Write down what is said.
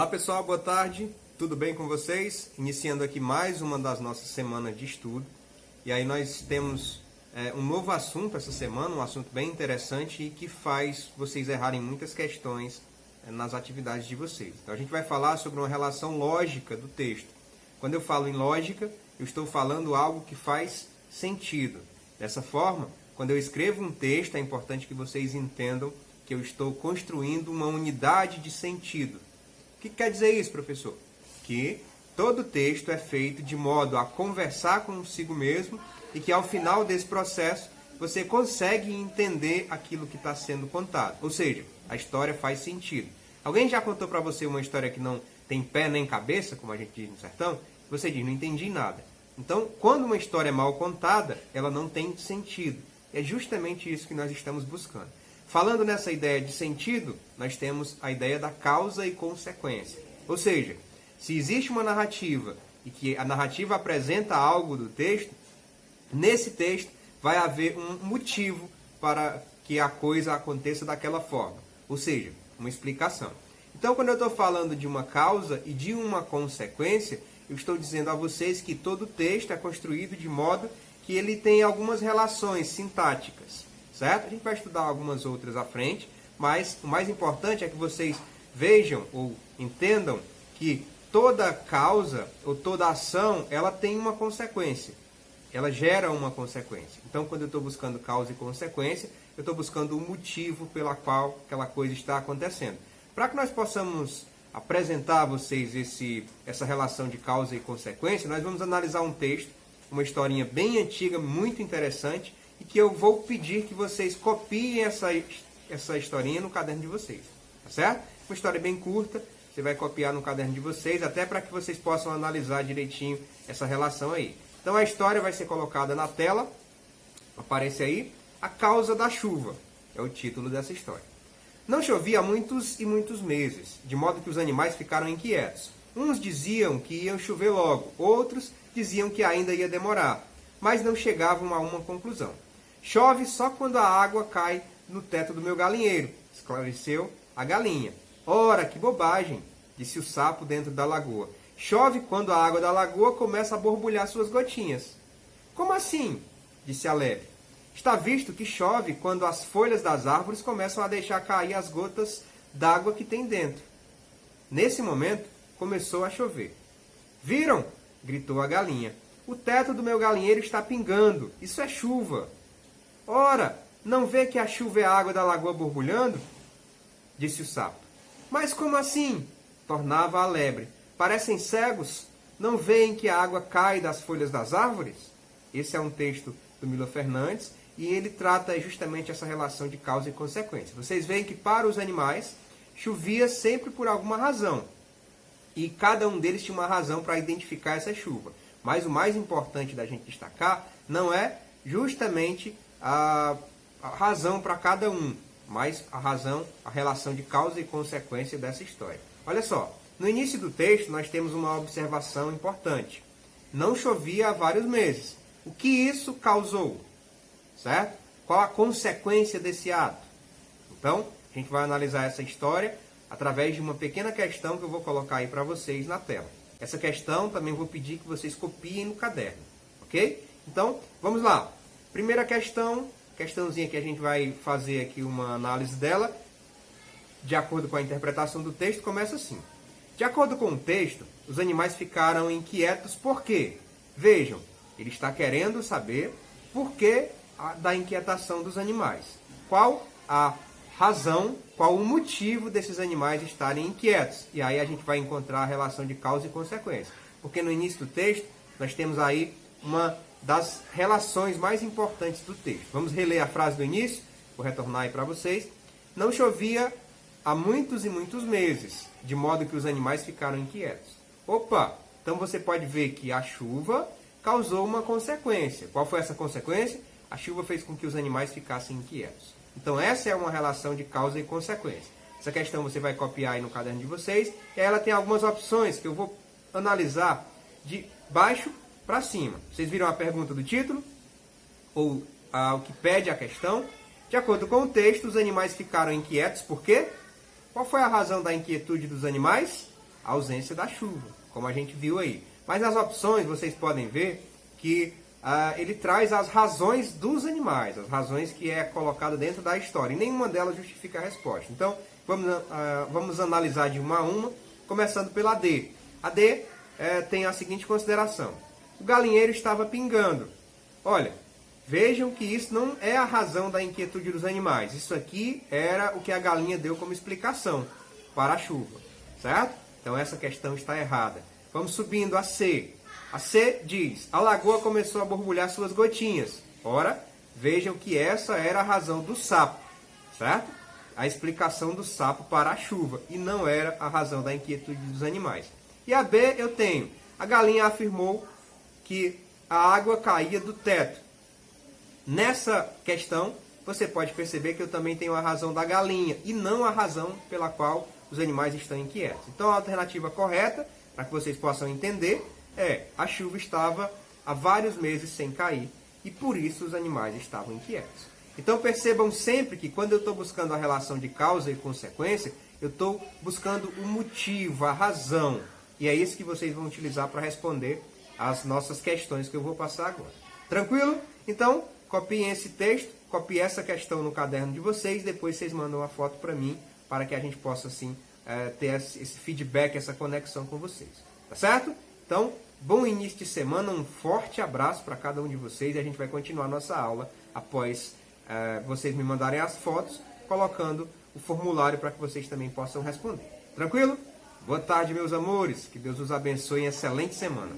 Olá pessoal, boa tarde, tudo bem com vocês? Iniciando aqui mais uma das nossas semanas de estudo. E aí nós temos um novo assunto essa semana, um assunto bem interessante e que faz vocês errarem muitas questões nas atividades de vocês. Então a gente vai falar sobre uma relação lógica do texto. Quando eu falo em lógica, eu estou falando algo que faz sentido. Dessa forma, quando eu escrevo um texto, é importante que vocês entendam que eu estou construindo uma unidade de sentido. O que quer dizer isso, professor? Que todo texto é feito de modo a conversar consigo mesmo e que ao final desse processo você consegue entender aquilo que está sendo contado. Ou seja, a história faz sentido. Alguém já contou para você uma história que não tem pé nem cabeça, como a gente diz no sertão? Você diz, não entendi nada. Então, quando uma história é mal contada, ela não tem sentido. É justamente isso que nós estamos buscando. Falando nessa ideia de sentido, nós temos a ideia da causa e consequência. Ou seja, se existe uma narrativa e que a narrativa apresenta algo do texto, nesse texto vai haver um motivo para que a coisa aconteça daquela forma. Ou seja, uma explicação. Então, quando eu estou falando de uma causa e de uma consequência, eu estou dizendo a vocês que todo texto é construído de modo que ele tem algumas relações sintáticas. Certo? A gente vai estudar algumas outras à frente, mas o mais importante é que vocês vejam ou entendam que toda causa ou toda ação, ela tem uma consequência. Ela gera uma consequência. Então, quando eu estou buscando causa e consequência, eu estou buscando o motivo pela qual aquela coisa está acontecendo. Para que nós possamos apresentar a vocês essa relação de causa e consequência, nós vamos analisar um texto, uma historinha bem antiga, muito interessante, e que eu vou pedir que vocês copiem essa historinha no caderno de vocês. Tá certo? Uma história bem curta, você vai copiar no caderno de vocês, até para que vocês possam analisar direitinho essa relação aí. Então a história vai ser colocada na tela, aparece aí, A Causa da Chuva, é o título dessa história. Não chovia há muitos e muitos meses, de modo que os animais ficaram inquietos. Uns diziam que iam chover logo, outros diziam que ainda ia demorar, mas não chegavam a uma conclusão. Chove só quando a água cai no teto do meu galinheiro, esclareceu a galinha. Ora, que bobagem, disse o sapo dentro da lagoa. Chove quando a água da lagoa começa a borbulhar suas gotinhas. Como assim? Disse a lebre. Está visto que chove quando as folhas das árvores começam a deixar cair as gotas d'água que tem dentro. Nesse momento, começou a chover. Viram? Gritou a galinha. O teto do meu galinheiro está pingando. Isso é chuva. Ora, não vê que a chuva é a água da lagoa borbulhando? Disse o sapo. Mas como assim? Tornava a lebre. Parecem cegos? Não veem que a água cai das folhas das árvores? Esse é um texto do Milo Fernandes e ele trata justamente essa relação de causa e consequência. Vocês veem que para os animais chovia sempre por alguma razão. E cada um deles tinha uma razão para identificar essa chuva. Mas o mais importante da gente destacar não é justamente a razão para cada um, mas a relação de causa e consequência dessa história. Olha só, no início do texto nós temos uma observação importante. Não chovia há vários meses. O que isso causou? Certo? Qual a consequência desse ato? Então, a gente vai analisar essa história através de uma pequena questão que eu vou colocar aí para vocês na tela. Essa questão também vou pedir que vocês copiem no caderno, ok? Então, vamos lá. Primeira questãozinha que a gente vai fazer aqui uma análise dela, de acordo com a interpretação do texto, começa assim. De acordo com o texto, os animais ficaram inquietos por quê? Vejam, ele está querendo saber por que da inquietação dos animais. Qual a razão, qual o motivo desses animais estarem inquietos? E aí a gente vai encontrar a relação de causa e consequência. Porque no início do texto, nós temos aí uma das relações mais importantes do texto. Vamos reler a frase do início, vou retornar aí para vocês. Não chovia há muitos e muitos meses, de modo que os animais ficaram inquietos. Opa! Então você pode ver que a chuva causou uma consequência. Qual foi essa consequência? A chuva fez com que os animais ficassem inquietos. Então essa é uma relação de causa e consequência. Essa questão você vai copiar aí no caderno de vocês. E ela tem algumas opções que eu vou analisar de baixo para cima. Vocês viram a pergunta do título? Ou o que pede a questão? De acordo com o texto, os animais ficaram inquietos. Por quê? Qual foi a razão da inquietude dos animais? a ausência da chuva, como a gente viu aí. Mas nas opções vocês podem ver que ele traz as razões dos animais, as razões que é colocada dentro da história, e nenhuma delas justifica a resposta. Então, vamos analisar de uma a uma, começando pela D. A D tem a seguinte consideração: o galinheiro estava pingando. Olha, vejam que isso não é a razão da inquietude dos animais. Isso aqui era o que a galinha deu como explicação para a chuva, certo? Então essa questão está errada. Vamos subindo a C. A C diz: a lagoa começou a borbulhar suas gotinhas. Ora, vejam que essa era a razão do sapo, certo? A explicação do sapo para a chuva, e não era a razão da inquietude dos animais. E a B eu tenho: a galinha afirmou que a água caía do teto. Nessa questão, você pode perceber que eu também tenho a razão da galinha, e não a razão pela qual os animais estão inquietos. Então a alternativa correta, para que vocês possam entender, a chuva estava há vários meses sem cair, e por isso os animais estavam inquietos. Então percebam sempre que quando eu estou buscando a relação de causa e consequência, eu estou buscando o motivo, a razão. E é isso que vocês vão utilizar para responder as nossas questões que eu vou passar agora. Tranquilo? Então, copiem esse texto, copiem essa questão no caderno de vocês, depois vocês mandam uma foto para mim, para que a gente possa, assim, ter esse feedback, essa conexão com vocês. Tá certo? Então, bom início de semana, um forte abraço para cada um de vocês, e a gente vai continuar nossa aula após vocês me mandarem as fotos, colocando o formulário para que vocês também possam responder. Tranquilo? Boa tarde, meus amores. Que Deus os abençoe e excelente semana.